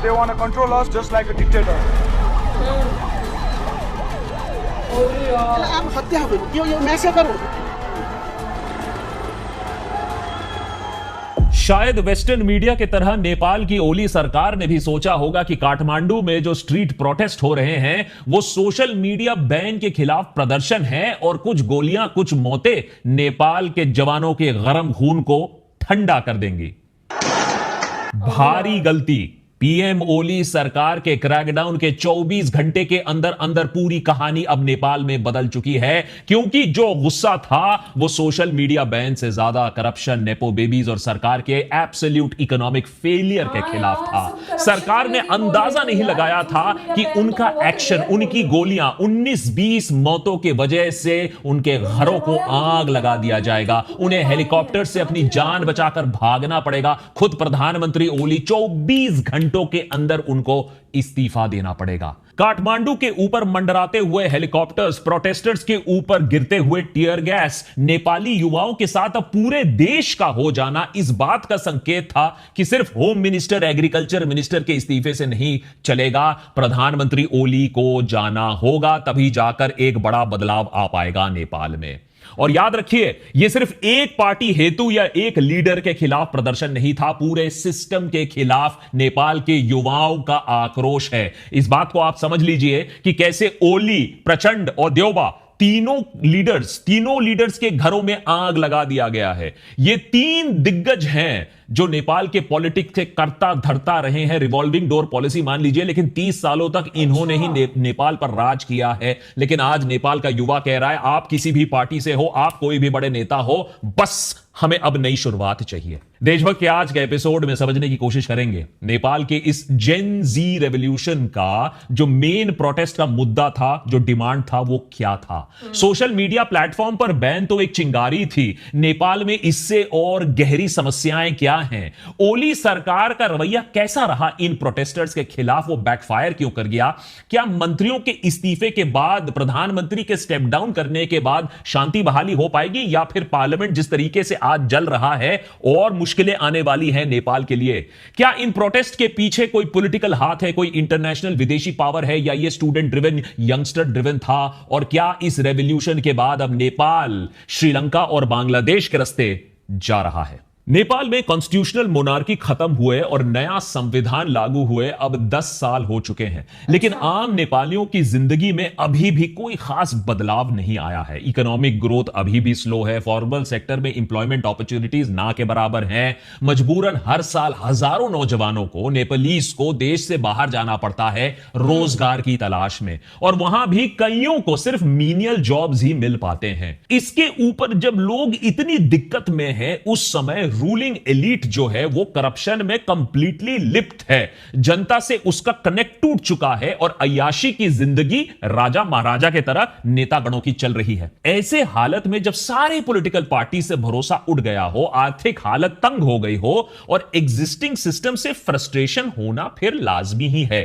they want to control us just like a dictator. आम हत्या हो यो मैसेकर हो। शायद वेस्टर्न मीडिया के तरह नेपाल की ओली सरकार ने भी सोचा होगा कि काठमांडू में जो स्ट्रीट प्रोटेस्ट हो रहे हैं वो सोशल मीडिया बैन के खिलाफ प्रदर्शन है और कुछ गोलियां कुछ मौतें नेपाल के जवानों के गरम खून को ठंडा कर देंगी। भारी गलती। पीएम ओली सरकार के क्रैकडाउन के 24 घंटे के अंदर अंदर पूरी कहानी अब नेपाल में बदल चुकी है, क्योंकि जो गुस्सा था वो सोशल मीडिया बैन से ज्यादा करप्शन, नेपो बेबीज और सरकार के एब्सोल्यूट इकोनॉमिक फेलियर के खिलाफ था। सरकार ने अंदाजा नहीं लगाया था कि उनका एक्शन, उनकी गोलियां 19-20 मौतों के वजह से उनके घरों को आग लगा दिया जाएगा, उन्हें हेलीकॉप्टर से अपनी जान बचाकर भागना पड़ेगा। खुद प्रधानमंत्री ओली 24 घंटे के अंदर उनको इस्तीफा देना पड़ेगा। काठमांडू के ऊपर मंडराते हुए हेलीकॉप्टर्स, प्रोटेस्टर्स के ऊपर गिरते हुए टीयर गैस, नेपाली युवाओं के साथ अब पूरे देश का हो जाना इस बात का संकेत था कि सिर्फ होम मिनिस्टर, एग्रीकल्चर मिनिस्टर के इस्तीफे से नहीं चलेगा, प्रधानमंत्री ओली को जाना होगा, तभी जाकर एक बड़ा बदलाव आ पाएगा नेपाल में। और याद रखिए, यह सिर्फ एक पार्टी हेतु या एक लीडर के खिलाफ प्रदर्शन नहीं था, पूरे सिस्टम के खिलाफ नेपाल के युवाओं का आक्रोश है। इस बात को आप समझ लीजिए कि कैसे ओली, प्रचंड और देउबा तीनों लीडर्स के घरों में आग लगा दिया गया है। ये तीन दिग्गज हैं जो नेपाल के पॉलिटिक्स से करता धरता रहे हैं, रिवॉल्विंग डोर पॉलिसी मान लीजिए, लेकिन 30 सालों तक इन्होंने ही नेपाल पर राज किया है। लेकिन आज नेपाल का युवा कह रहा है, आप किसी भी पार्टी से हो, आप कोई भी बड़े नेता हो, बस हमें अब नई शुरुआत चाहिए। देशभक्त के आज के एपिसोड में समझने की कोशिश करेंगे नेपाल के इस जेन जी रेवोल्यूशन का जो मेन प्रोटेस्ट का मुद्दा था, जो डिमांड था, वो क्या था। सोशल मीडिया प्लेटफॉर्म पर बैन तो एक चिंगारी थी, नेपाल में इससे और गहरी समस्याएं क्या हैं, ओली सरकार का रवैया कैसा रहा इन प्रोटेस्टर्स के खिलाफ, वो बैकफायर क्यों कर गया, क्या मंत्रियों के इस्तीफे के बाद, प्रधानमंत्री के स्टेप डाउन करने के बाद शांति बहाली हो पाएगी, या फिर पार्लियामेंट जिस तरीके से आज जल रहा है और मुश्किलें आने वाली हैं नेपाल के लिए। क्या इन प्रोटेस्ट के पीछे कोई पॉलिटिकल हाथ है, कोई इंटरनेशनल विदेशी पावर है, या ये स्टूडेंट ड्रिवन, यंगस्टर ड्रिवन था, और क्या इस रेवोल्यूशन के बाद अब नेपाल श्रीलंका और बांग्लादेश के रास्ते जा रहा है। नेपाल में कॉन्स्टिट्यूशनल मोनार्की खत्म हुए और नया संविधान लागू हुए अब 10 साल हो चुके हैं, लेकिन आम नेपालियों की जिंदगी में अभी भी कोई खास बदलाव नहीं आया है। इकोनॉमिक ग्रोथ अभी भी स्लो है, फॉर्मल सेक्टर में एम्प्लॉयमेंट अपॉर्चुनिटीज ना के बराबर हैं, मजबूरन हर साल हजारों नौजवानों को, नेपालीज को देश से बाहर जाना पड़ता है रोजगार की तलाश में, और वहां भी कईयों को सिर्फ मीनियल जॉब्स ही मिल पाते हैं। इसके ऊपर जब लोग इतनी दिक्कत में हैं, उस समय रूलिंग एलीट जो है वो करप्शन में कंप्लीटली लिप्त है, जनता से उसका कनेक्ट टूट चुका है और अय्याशी की जिंदगी राजा महाराजा के तरह नेतागणों की चल रही है। ऐसे हालत में जब सारे पॉलिटिकल पार्टी से भरोसा उठ गया हो, आर्थिक हालत तंग हो गई हो और एग्जिस्टिंग सिस्टम से फ्रस्ट्रेशन होना फिर लाजमी ही है।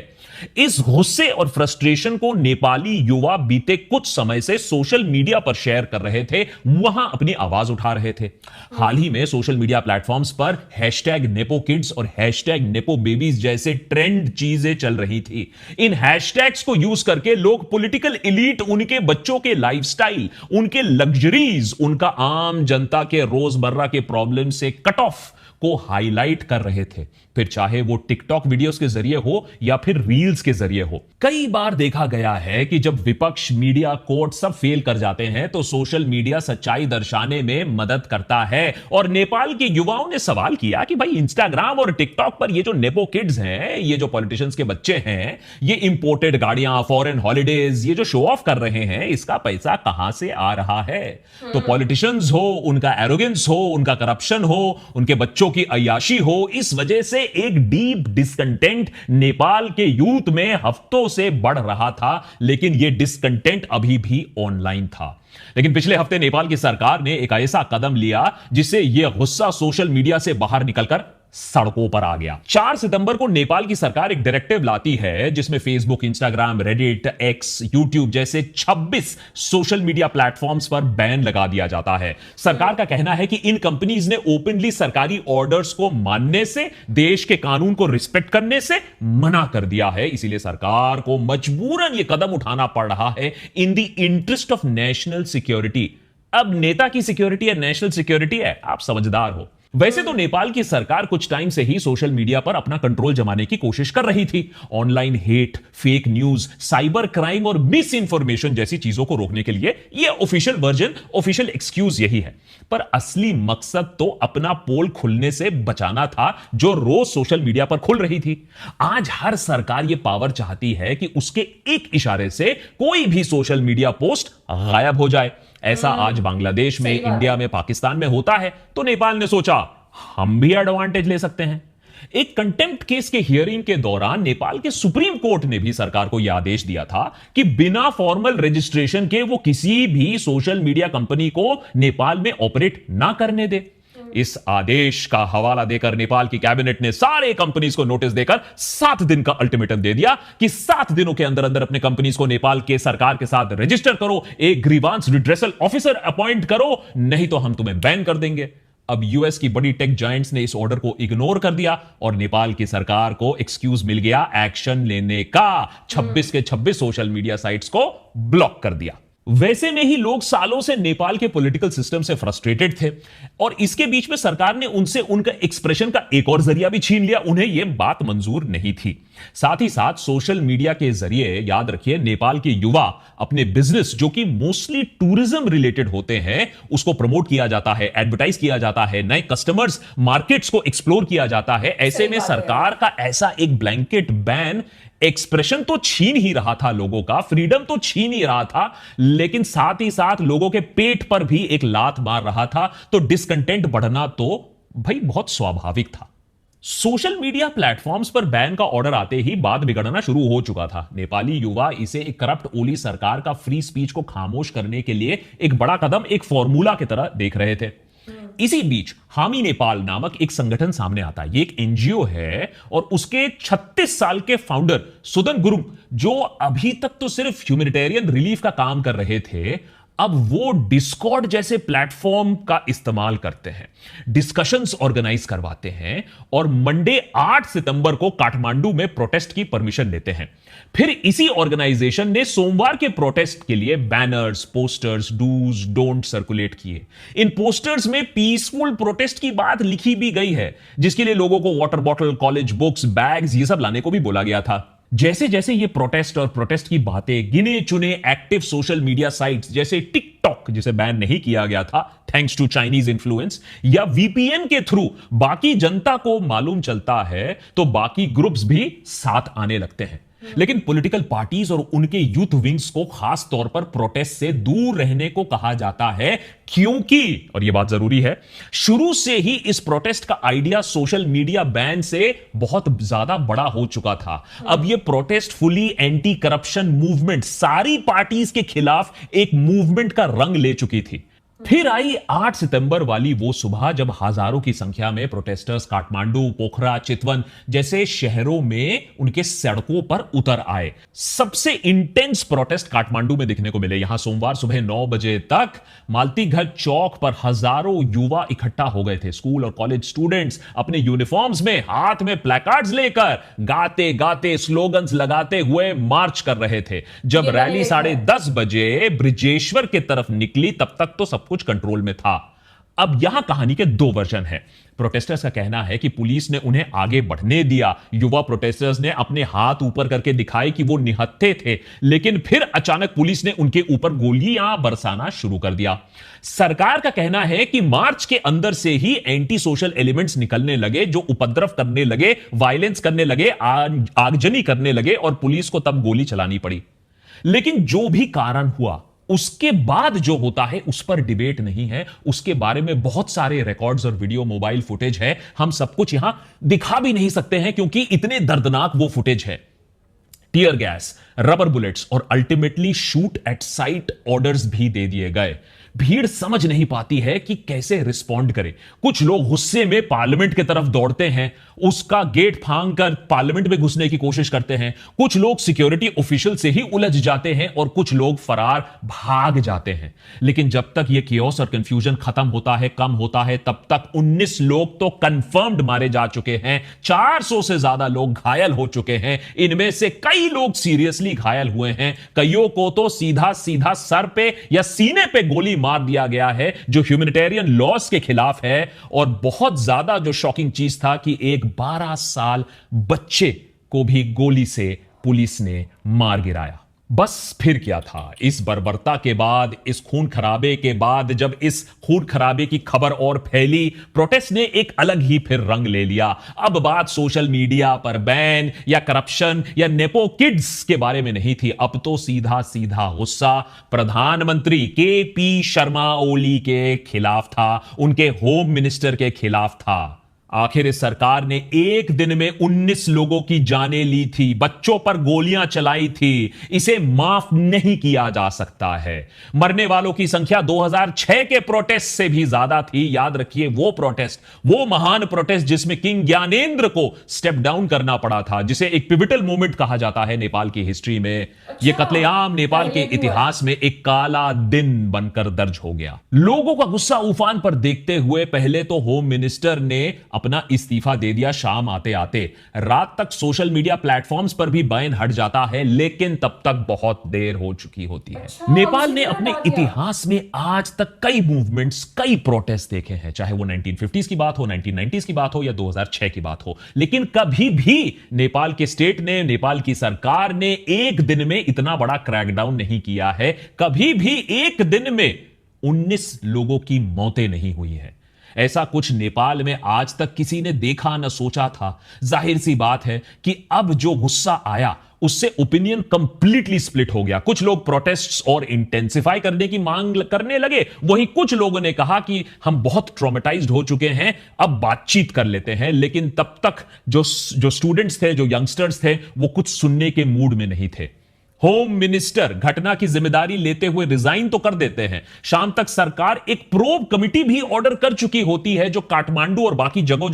इस गुस्से और फ्रस्ट्रेशन को नेपाली युवा बीते कुछ समय से सोशल मीडिया पर शेयर कर रहे थे, वहां अपनी आवाज उठा रहे थे। हाल ही में सोशल मीडिया प्लेटफॉर्म्स पर हैशटैग नेपो किड्स और हैशटैग नेपो बेबीज जैसे ट्रेंड चीजें चल रही थी। इन हैशटैग्स को यूज करके लोग पॉलिटिकल एलीट, उनके बच्चों के लाइफस्टाइल, उनके लग्जरीज, उनका आम जनता के रोजमर्रा के प्रॉब्लम से कट ऑफ को हाईलाइट कर रहे थे, फिर चाहे वो टिकटॉक वीडियोस के जरिए हो या फिर रील्स के जरिए हो। कई बार देखा गया है कि जब विपक्ष, मीडिया, कोर्ट सब फेल कर जाते हैं तो सोशल मीडिया सच्चाई दर्शाने में मदद करता है। और नेपाल के युवाओं ने सवाल किया कि भाई इंस्टाग्राम और टिकटॉक पर ये जो नेपो किड्स हैं, ये जो पॉलिटिशियंस के बच्चे हैं, ये इंपोर्टेड गाड़ियां, फॉरेन हॉलीडेज, ये जो शो ऑफ कर रहे हैं, इसका पैसा कहां से आ रहा है। तो पॉलिटिशियंस हो, उनका एरोगेंस हो, उनका करप्शन हो, उनके बच्चों की अय्याशी हो, इस वजह से एक डीप डिसकंटेंट नेपाल के यूथ में हफ्तों से बढ़ रहा था, लेकिन यह डिसकंटेंट अभी भी ऑनलाइन था। लेकिन पिछले हफ्ते नेपाल की सरकार ने एक ऐसा कदम लिया जिससे यह गुस्सा सोशल मीडिया से बाहर निकलकर सड़कों पर आ गया। 4 सितंबर को नेपाल की सरकार एक डायरेक्टिव लाती है जिसमें Facebook, Instagram, Reddit, x, YouTube जैसे 26 सोशल मीडिया प्लेटफॉर्म्स पर बैन लगा दिया जाता है। सरकार का कहना है कि इन कंपनीज ने ओपनली सरकारी ऑर्डर्स को मानने से, देश के कानून को रिस्पेक्ट करने से मना कर दिया है। इसीलिए सरकार को मजबूरन यह कदम उठाना पड़ रहा है in the interest of national security. अब नेता की सिक्योरिटी है, नेशनल सिक्योरिटी है, आप समझदार हो। वैसे तो नेपाल की सरकार कुछ टाइम से ही सोशल मीडिया पर अपना कंट्रोल जमाने की कोशिश कर रही थी। Online hate, fake news, cyber crime और मिस इंफॉर्मेशन जैसी चीजों को रोकने के लिए यह ऑफिशियल वर्जन, ऑफिशियल एक्सक्यूज यही है। पर असली मकसद तो अपना पोल खुलने से बचाना था, जो रोज सोशल मीडिया पर खुल रही थी। आज हर सरकार यह पावर चाहती है कि उसके एक इशारे से कोई भी सोशल मीडिया पोस्ट गायब हो जाए। ऐसा आज बांग्लादेश में, इंडिया में, पाकिस्तान में होता है, तो नेपाल ने सोचा हम भी एडवांटेज ले सकते हैं। एक कंटेम्प्ट केस के हियरिंग के दौरान नेपाल के सुप्रीम कोर्ट ने भी सरकार को यह आदेश दिया था कि बिना फॉर्मल रजिस्ट्रेशन के वो किसी भी सोशल मीडिया कंपनी को नेपाल में ऑपरेट ना करने दे। इस आदेश का हवाला देकर नेपाल की कैबिनेट ने सारे कंपनीज को नोटिस देकर 7 दिन का अल्टीमेटम दे दिया कि 7 दिनों के अंदर अंदर अपने कंपनीज को नेपाल के सरकार के साथ रजिस्टर करो, एक ग्रीवांस रिड्रेसल ऑफिसर अपॉइंट करो, नहीं तो हम तुम्हें बैन कर देंगे। अब यूएस की बड़ी टेक जायंट्स ने इस ऑर्डर को इग्नोर कर दिया और नेपाल की सरकार को एक्सक्यूज मिल गया एक्शन लेने का। 26 के 26 सोशल मीडिया साइट्स को ब्लॉक कर दिया। वैसे में ही लोग सालों से नेपाल के पॉलिटिकल सिस्टम से फ्रस्ट्रेटेड थे और इसके बीच में सरकार ने उनसे उनका एक्सप्रेशन का एक और जरिया भी छीन लिया। उन्हें यह बात मंजूर नहीं थी। साथ ही साथ सोशल मीडिया के जरिए, याद रखिए, नेपाल के युवा अपने बिजनेस, जो कि मोस्टली टूरिज्म रिलेटेड होते हैं, उसको प्रमोट किया जाता है, एडवर्टाइज किया जाता है, नए कस्टमर्स, मार्केट्स को एक्सप्लोर किया जाता है। ऐसे में सरकार का ऐसा एक ब्लैंकेट बैन एक्सप्रेशन तो छीन ही रहा था, लोगों का फ्रीडम तो छीन ही रहा था, लेकिन साथ ही साथ लोगों के पेट पर भी एक लात मार रहा था। तो डिसकंटेंट बढ़ना तो भाई बहुत स्वाभाविक था। सोशल मीडिया प्लेटफॉर्म्स पर बैन का ऑर्डर आते ही बात बिगड़ना शुरू हो चुका था। नेपाली युवा इसे एक करप्ट ओली सरकार का फ्री स्पीच को खामोश करने के लिए एक बड़ा कदम, एक फॉर्मूला की तरह देख रहे थे। इसी बीच हामी नेपाल नामक एक संगठन सामने आता है। ये एक एनजीओ है और उसके 36 साल के फाउंडर सुदन गुरुङ, जो अभी तक तो सिर्फ ह्यूमैनिटेरियन रिलीफ का काम कर रहे थे, अब वो डिस्कॉर्ड जैसे प्लेटफॉर्म का इस्तेमाल करते हैं, डिस्कशंस ऑर्गेनाइज करवाते हैं और मंडे 8 सितंबर को काठमांडू में प्रोटेस्ट की परमिशन लेते हैं। फिर इसी ऑर्गेनाइजेशन ने सोमवार के प्रोटेस्ट के लिए banners, posters, dos don'ts circulate किए। इन पोस्टर्स में पीसफुल प्रोटेस्ट की बात लिखी भी गई है, जिसके लिए लोगों को water bottle, college books, bags ये सब लाने को भी बोला गया था। जैसे जैसे ये प्रोटेस्ट और प्रोटेस्ट की बातें गिने चुने एक्टिव सोशल मीडिया साइट्स जैसे टिकटॉक, जिसे बैन नहीं किया गया था थैंक्स टू चाइनीज इन्फ्लुएंस, या वीपीएन के थ्रू बाकी जनता को मालूम चलता है, तो बाकी ग्रुप्स भी साथ आने लगते हैं। लेकिन पॉलिटिकल पार्टीज और उनके यूथ विंग्स को खास तौर पर प्रोटेस्ट से दूर रहने को कहा जाता है, क्योंकि, और यह बात जरूरी है, शुरू से ही इस प्रोटेस्ट का आइडिया सोशल मीडिया बैन से बहुत ज्यादा बड़ा हो चुका था। अब यह protest fully anti corruption movement, सारी पार्टीज के खिलाफ एक मूवमेंट का रंग ले चुकी थी। फिर आई 8 सितंबर वाली वो सुबह जब हजारों की संख्या में प्रोटेस्टर्स काठमांडू, पोखरा, चितवन जैसे शहरों में उनके सड़कों पर उतर आए। सबसे इंटेंस प्रोटेस्ट काठमांडू में दिखने को मिले। यहां सोमवार सुबह 9 बजे तक मालतीघर चौक पर हजारों युवा इकट्ठा हो गए थे। स्कूल और कॉलेज स्टूडेंट्स अपने यूनिफॉर्म्स में, हाथ में प्लेकार्ड्स लेकर, गाते गाते, स्लोगन्स लगाते हुए मार्च कर रहे थे। जब रैली 10:30 बजे ब्रिजेश्वर की तरफ निकली, तब तक तो सब कुछ कंट्रोल में था। अब यहां कहानी के 2 वर्जन हैं। प्रोटेस्टर्स का कहना है कि पुलिस ने उन्हें आगे बढ़ने दिया। युवा प्रोटेस्टर्स ने अपने हाथ ऊपर करके दिखाए कि वो निहत्थे थे, लेकिन फिर अचानक पुलिस ने उनके ऊपर गोलियां बरसाना शुरू कर दिया। सरकार का कहना है कि मार्च के अंदर से ही एंटी सोशल एलिमेंट्स निकलने लगे, जो उपद्रव करने लगे, वायलेंस करने लगे, आगजनी करने लगे और पुलिस को तब गोली चलानी पड़ी। लेकिन जो भी कारण हुआ, उसके बाद जो होता है उस पर डिबेट नहीं है। उसके बारे में बहुत सारे रिकॉर्ड्स और वीडियो, मोबाइल फुटेज है। हम सब कुछ यहां दिखा भी नहीं सकते हैं क्योंकि इतने दर्दनाक वो फुटेज है। टीयर गैस, रबर बुलेट्स और ultimately shoot at site orders भी दे दिए गए। भीड़ समझ नहीं पाती है कि कैसे रिस्पॉन्ड करे। कुछ लोग गुस्से में पार्लियामेंट की तरफ दौड़ते हैं, उसका गेट फांग कर पार्लियामेंट में घुसने की कोशिश करते हैं। कुछ लोग सिक्योरिटी ऑफिशियल से ही उलझ जाते हैं और कुछ लोग फरार भाग जाते हैं। लेकिन जब तक यह कियोस और कंफ्यूजन खत्म होता है, कम होता है, तब तक 19 लोग तो कंफर्म्ड मारे जा चुके हैं, 400 से ज्यादा लोग घायल हो चुके हैं। इनमें से कई लोग सीरियसली घायल हुए हैं, कईयों को तो सीधा सीधा सर पे या सीने पे गोली मार दिया गया है, जो ह्यूमैनिटेरियन लॉज के खिलाफ है। और बहुत ज्यादा जो शॉकिंग चीज था कि एक 12 साल बच्चे को भी गोली से पुलिस ने मार गिराया। बस फिर क्या था? इस बर्बरता के बाद, इस खून खराबे के बाद, जब इस खून खराबे की खबर और फैली, प्रोटेस्ट ने एक अलग ही फिर रंग ले लिया। अब बात सोशल मीडिया पर बैन या करप्शन या नेपो किड्स के बारे में नहीं थी। अब तो सीधा सीधा गुस्सा प्रधानमंत्री केपी शर्मा ओली के खिलाफ था, उनके होम मिनिस्टर के खिलाफ था। आखिर इस सरकार ने एक दिन में 19 लोगों की जानें ली थी, बच्चों पर गोलियां चलाई थी। इसे माफ नहीं किया जा सकता है। मरने वालों की संख्या 2006 के प्रोटेस्ट से भी ज्यादा थी। याद रखिए, वो प्रोटेस्ट, वो महान प्रोटेस्ट जिसमें किंग ज्ञानेंद्र को स्टेप डाउन करना पड़ा था, जिसे एक पिविटल मोमेंट कहा जाता है नेपाल की हिस्ट्री में। यह कत्लेआम नेपाल के इतिहास में एक काला दिन बनकर दर्ज हो गया। लोगों का गुस्सा उफान पर देखते हुए पहले तो होम मिनिस्टर ने अपना इस्तीफा दे दिया। शाम आते आते रात तक सोशल मीडिया प्लेटफॉर्म्स पर भी बैन हट जाता है, लेकिन तब तक बहुत देर हो चुकी होती है। नेपाल ने अपने इतिहास में आज तक कई मूवमेंट्स, कई प्रोटेस्ट देखे हैं, चाहे वो 1950s की बात हो, 1990s की बात हो या 2006 की बात हो, लेकिन कभी भी नेपाल के स्टेट ने, नेपाल की सरकार ने एक दिन में इतना बड़ा क्रैकडाउन नहीं किया है। कभी भी एक दिन में 19 लोगों की मौतें नहीं हुई हैं। ऐसा कुछ नेपाल में आज तक किसी ने देखा न सोचा था। जाहिर सी बात है कि अब जो गुस्सा आया उससे ओपिनियन कंप्लीटली स्प्लिट हो गया। कुछ लोग प्रोटेस्ट्स और इंटेंसिफाई करने की मांग करने लगे, वहीं कुछ लोगों ने कहा कि हम बहुत ट्रॉमेटाइज्ड हो चुके हैं, अब बातचीत कर लेते हैं। लेकिन तब तक जो स्टूडेंट्स थे, जो यंगस्टर्स थे, वो कुछ सुनने के मूड में नहीं थे। होम मिनिस्टर घटना की जिम्मेदारी लेते हुए रिजाइन तो कर देते हैं। शाम तक सरकार एक प्रोब कमिटी भी ऑर्डर कर चुकी होती है, जो काठमांडू और बाकी जगहों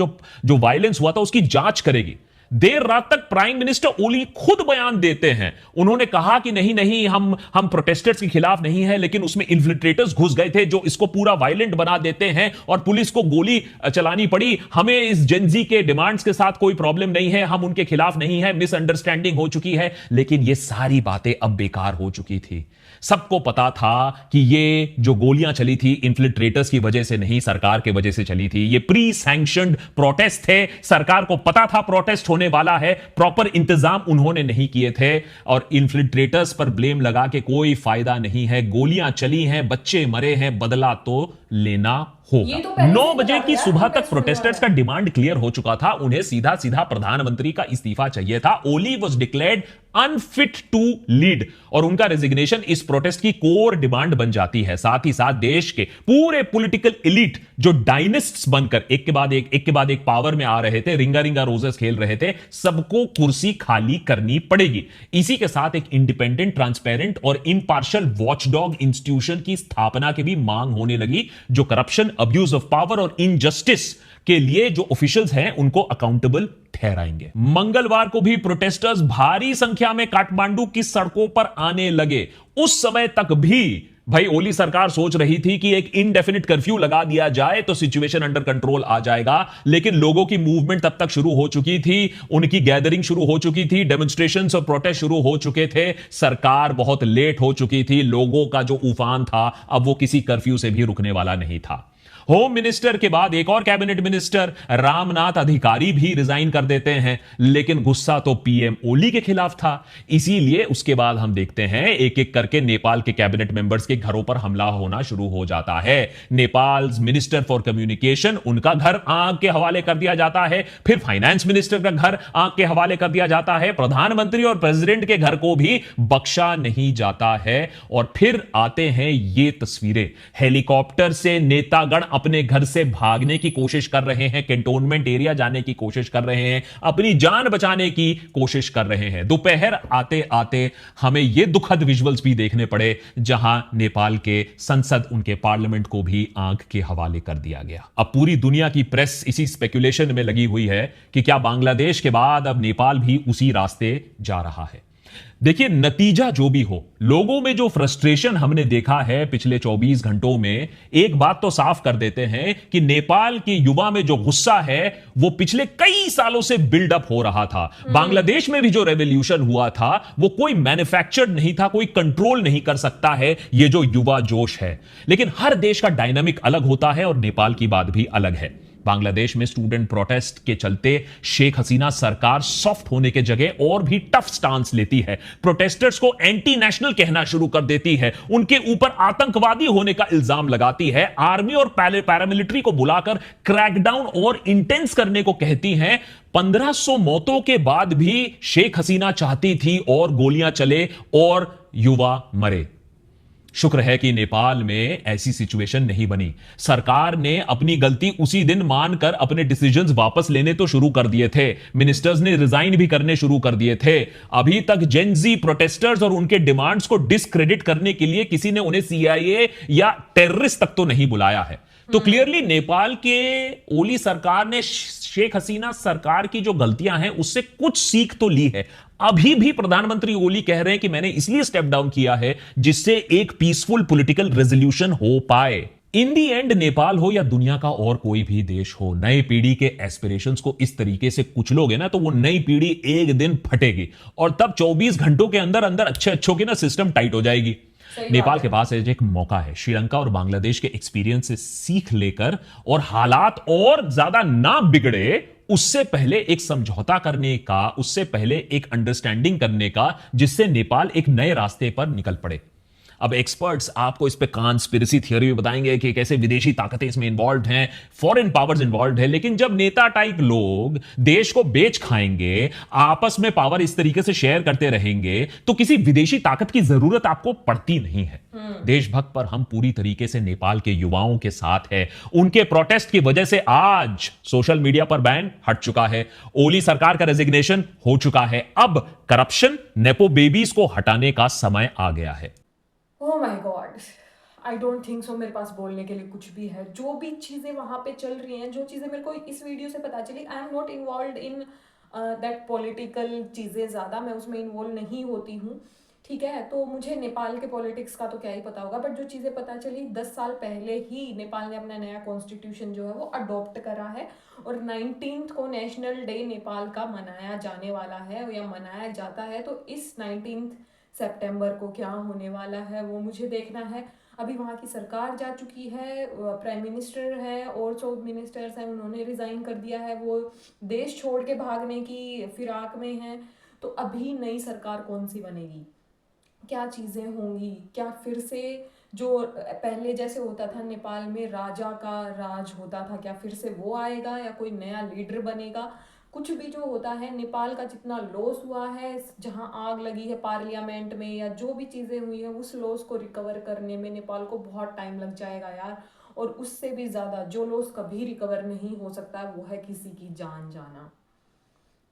जो वायलेंस हुआ था उसकी जांच करेगी। देर रात तक प्राइम मिनिस्टर ओली खुद बयान देते हैं। उन्होंने कहा कि नहीं नहीं, हम प्रोटेस्टर्स के खिलाफ नहीं है, लेकिन उसमें इन्फिल्ट्रेटर्स घुस गए थे जो इसको पूरा वायलेंट बना देते हैं और पुलिस को गोली चलानी पड़ी। हमें इस जेनजी के डिमांड्स के साथ कोई प्रॉब्लम नहीं है, हम उनके खिलाफ नहीं है, मिसअंडरस्टैंडिंग हो चुकी है। लेकिन ये सारी बातें अब बेकार हो चुकी थी। सबको पता था कि ये जो गोलियां चली थी इन्फिल्ट्रेटर्स की वजह से नहीं, सरकार की वजह से चली थी। ये प्री सैंक्शनड प्रोटेस्ट थे। सरकार को पता था प्रोटेस्ट होने वाला है, प्रॉपर इंतजाम उन्होंने नहीं किए थे। और इन्फिल्ट्रेटर्स पर ब्लेम लगा के कोई फायदा नहीं है। गोलियां चली हैं, बच्चे मरे हैं, बदला तो लेना होगा। 9 बजे की सुबह तक प्रोटेस्टर्स का डिमांड क्लियर हो चुका था। उन्हें सीधा सीधा प्रधानमंत्री का इस्तीफा चाहिए था। Oli was declared unfit to lead और उनका रेजिग्नेशन इस प्रोटेस्ट की कोर डिमांड बन जाती है। साथ ही साथ देश के पूरे पॉलिटिकल एलिट जो डायनेस्ट्स बनकर एक के बाद एक पावर में आ रहे थे, रिंगा रिंगा रोजेस खेल रहे थे, सबको कुर्सी खाली करनी पड़ेगी। इसी के साथ एक इंडिपेंडेंट, ट्रांसपेरेंट और इम्पार्शियल वॉचडॉग इंस्टीट्यूशन की स्थापना की भी मांग होने लगी, जो करप्शन, अब्यूज ऑफ पावर और इनजस्टिस के लिए जो ऑफिशियल्स हैं उनको अकाउंटेबल ठहराएंगे। मंगलवार को भी प्रोटेस्टर्स भारी संख्या में काठमांडू की सड़कों पर आने लगे। उस समय तक भी भाई ओली सरकार सोच रही थी कि एक इनडेफिनिट कर्फ्यू लगा दिया जाए तो सिचुएशन अंडर कंट्रोल आ जाएगा। लेकिन लोगों की मूवमेंट तब तक शुरू हो चुकी थी, उनकी गैदरिंग शुरू हो चुकी थी, डेमोन्स्ट्रेशंस और प्रोटेस्ट शुरू हो चुके थे। सरकार बहुत लेट हो चुकी थी। लोगों का जो उफान था अब वो किसी कर्फ्यू से भी रुकने वाला नहीं था। होम मिनिस्टर के बाद एक और कैबिनेट मिनिस्टर रामनाथ अधिकारी भी रिजाइन कर देते हैं, लेकिन गुस्सा तो पीएम ओली के खिलाफ था। इसीलिए उसके बाद हम देखते हैं एक एक करके नेपाल के कैबिनेट मेंबर्स के घरों पर हमला होना शुरू हो जाता है। नेपाल मिनिस्टर फॉर कम्युनिकेशन, उनका घर आग के हवाले कर दिया जाता है। फिर फाइनेंस मिनिस्टर का घर आग के हवाले कर दिया जाता है। प्रधानमंत्री और प्रेसिडेंट के घर को भी बख्शा नहीं जाता है। और फिर आते हैं ये तस्वीरें, हेलीकॉप्टर से नेतागण नेतागण अपने घर से भागने की कोशिश कर रहे हैं, कैंटोनमेंट एरिया जाने की कोशिश कर रहे हैं, अपनी जान बचाने की कोशिश कर रहे हैं। दोपहर आते आते हमें यह दुखद विजुअल्स भी देखने पड़े जहां नेपाल के संसद, उनके पार्लियामेंट को भी आंख के हवाले कर दिया गया। अब पूरी दुनिया की प्रेस इसी स्पेकुलेशन में लगी हुई है कि क्या बांग्लादेश के बाद अब नेपाल भी उसी रास्ते जा रहा है। देखिए, नतीजा जो भी हो, लोगों में जो फ्रस्ट्रेशन हमने देखा है पिछले 24 घंटों में, एक बात तो साफ कर देते हैं कि नेपाल के युवा में जो गुस्सा है वो पिछले कई सालों से बिल्डअप हो रहा था। बांग्लादेश में भी जो रेवोल्यूशन हुआ था वो कोई मैन्युफैक्चर्ड नहीं था, कोई कंट्रोल नहीं कर सकता है ये जो युवा जोश है। लेकिन हर देश का डायनामिक अलग होता है और नेपाल की बात भी अलग है। बांग्लादेश में स्टूडेंट प्रोटेस्ट के चलते शेख हसीना सरकार सॉफ्ट होने के जगह और भी टफ स्टांस लेती है, प्रोटेस्टर्स को एंटी नेशनल कहना शुरू कर देती है, उनके ऊपर आतंकवादी होने का इल्जाम लगाती है, आर्मी और पैरामिलिट्री को बुलाकर क्रैकडाउन और इंटेंस करने को कहती है। 1500 मौतों के बाद भी शेख हसीना चाहती थी और गोलियां चले और युवा मरे। शुक्र है कि नेपाल में ऐसी सिचुएशन नहीं बनी। सरकार ने अपनी गलती उसी दिन मानकर अपने डिसीजंस वापस लेने तो शुरू कर दिए थे, मिनिस्टर्स ने रिजाइन भी करने शुरू कर दिए थे। अभी तक जेनजी प्रोटेस्टर्स और उनके डिमांड्स को डिस्क्रेडिट करने के लिए किसी ने उन्हें सीआईए या टेररिस्ट तक तो नहीं बुलाया है। तो क्लियरली नेपाल के ओली सरकार ने शेख हसीना सरकार की जो गलतियां हैं उससे कुछ सीख तो ली है। अभी भी प्रधानमंत्री ओली कह रहे हैं कि मैंने इसलिए स्टेप डाउन किया है जिससे एक पीसफुल पॉलिटिकल रेजोल्यूशन हो पाए। इन दी एंड नेपाल हो या दुनिया का और कोई भी देश हो, नई पीढ़ी के एस्पिरेशंस को इस तरीके से कुचलोगे ना तो वो नई पीढ़ी एक दिन फटेगी और तब 24 घंटों के अंदर अंदर अच्छे अच्छों की ना सिस्टम टाइट हो जाएगी। नेपाल के पास एक मौका है श्रीलंका और बांग्लादेश के एक्सपीरियंस से सीख लेकर और हालात और ज्यादा ना बिगड़े उससे पहले एक समझौता करने का, उससे पहले एक अंडरस्टैंडिंग करने का, जिससे नेपाल एक नए रास्ते पर निकल पड़े। अब एक्सपर्ट्स आपको इस पे कॉन्स्पिरेसी थियरी भी बताएंगे कि कैसे विदेशी ताकतें इसमें इन्वॉल्व हैं, फॉरेन पावर्स इन्वॉल्व है। लेकिन जब नेता टाइप लोग देश को बेच खाएंगे, आपस में पावर इस तरीके से शेयर करते रहेंगे, तो किसी विदेशी ताकत की जरूरत आपको पड़ती नहीं है। देशभक्त पर हम पूरी तरीके से नेपाल के युवाओं के साथ है। उनके प्रोटेस्ट की वजह से आज सोशल मीडिया पर बैन हट चुका है, ओली सरकार का रेजिग्नेशन हो चुका है। अब करप्शन, नेपो बेबीज को हटाने का समय आ गया है। Oh my God, I don't think so मेरे पास बोलने के लिए कुछ भी है। जो भी चीज़ें वहाँ पे चल रही हैं, जो चीज़ें मेरे को इस वीडियो से पता चली, I am not involve in that political चीज़ें, ज़्यादा मैं उसमें इन्वॉल्व नहीं होती हूँ, ठीक है। तो मुझे नेपाल के पॉलिटिक्स का तो क्या ही पता होगा, बट जो चीज़ें पता चली 10 साल पहले ही नेपाल ने अपना नया कॉन्स्टिट्यूशन जो है वो अडॉप्ट करा है और 19th को नेशनल डे नेपाल का मनाया जाने वाला है या मनाया जाता है। तो इस 19 सितंबर को क्या होने वाला है वो मुझे देखना है। अभी वहाँ की सरकार जा चुकी है, प्राइम मिनिस्टर है और जो मिनिस्टर्स हैं उन्होंने रिज़ाइन कर दिया है, वो देश छोड़ के भागने की फिराक में हैं। तो अभी नई सरकार कौन सी बनेगी, क्या चीज़ें होंगी, क्या फिर से जो पहले जैसे होता था नेपाल में राजा का राज होता था, क्या फिर से वो आएगा या कोई नया लीडर बनेगा। कुछ भी जो होता है, नेपाल का जितना लॉस हुआ है, जहां आग लगी है पार्लियामेंट में या जो भी चीज़ें हुई हैं, उस लॉस को रिकवर करने में नेपाल को बहुत टाइम लग जाएगा यार। और उससे भी ज़्यादा जो लॉस कभी रिकवर नहीं हो सकता वो है किसी की जान जाना,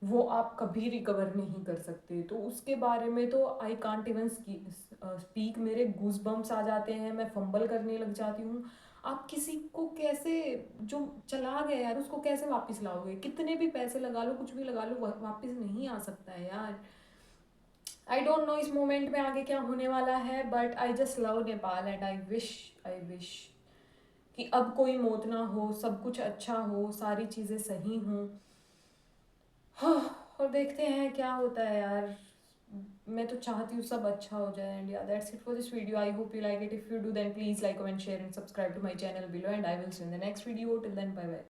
वो आप कभी रिकवर नहीं कर सकते। तो उसके बारे में तो आई कांट इवन स्पीक, मेरे गूज बम्स आ जाते हैं, मैं फंबल करने लग जाती हूँ। आप किसी को कैसे, जो चला गया यार, उसको कैसे वापस लाओगे? कितने भी पैसे लगा लो, कुछ भी लगा लो, वापस नहीं आ सकता है यार। आई डोंट नो इस मोमेंट में आगे क्या होने वाला है, but I just love Nepal and I wish कि अब कोई मौत ना हो, सब कुछ अच्छा हो, सारी चीज़ें सही हों। और देखते हैं क्या होता है यार। मैं तो चाहती हूँ सब अच्छा हो जाए। एंड या that's it for this video. I hope you like it. If you do then please like, comment, share and subscribe to my channel below and I will see you in the next video. Till then bye bye.